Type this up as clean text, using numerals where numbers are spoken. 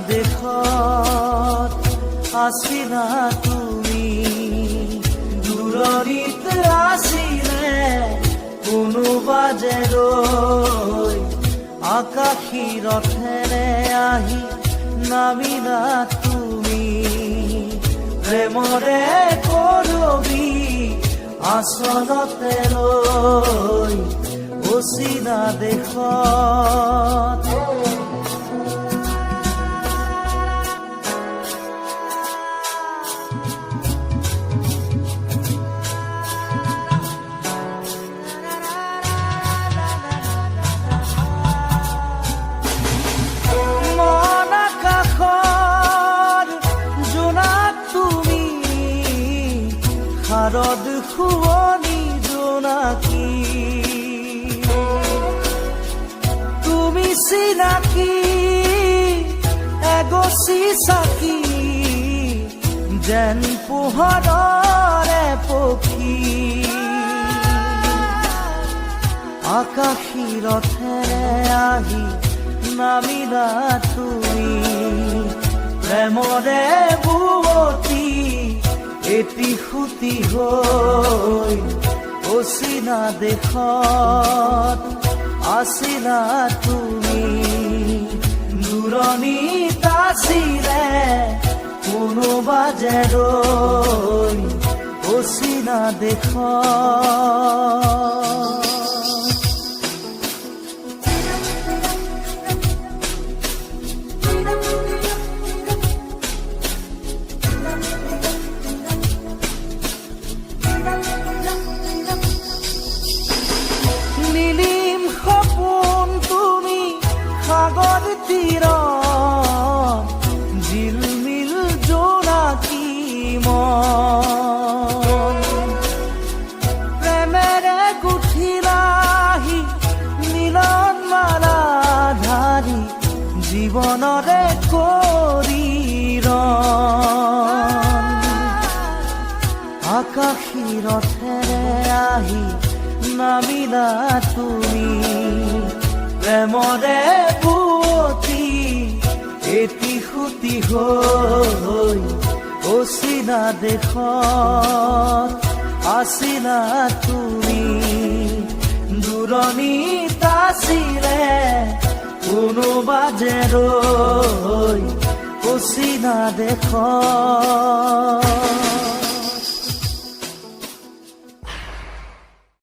দেশত আছিলা তুমি, দূৰণিত আছিলে কোনোবা যে ৰৈ, আকাশী ৰথেৰে আহি নামিলা তুমি, প্ৰেমৰে কৰবি আচলতে লৈ অচিনা দেশত। মন আকাশৰ জোনাক তুমি, শাৰদ শুৱনি জোনাকী, তুমি চিনাকি এগছি চাকি, যেন পোহৰৰে পক্ষী, আকাশী ৰথেৰে আহি নামিলা তুমি, প্ৰেমৰে বুৱতী এটি সুতি হৈ অচিনা দেশত আছিলা তুমি, দূৰণিত আছিলে কোনোবা যে ৰৈ অচিনা দেশত। নীলিম সপোন তুমি সাগৰ তীৰত, ঝিলমিল জোনাকী মন, প্ৰেমেৰে গুঠিলাহি মিলন মালা ধাৰি, জীৱনৰে কৰি ৰণ, আকাশী ৰথেৰে আহি নামিলা তুমি, প্ৰেমৰে বুৱতী এটি সুতি হৈ অচিনা দেশত আছিলা তুমি, দূৰণিত আছিলে কোনোবা যে ৰৈ অচিনা দেশত।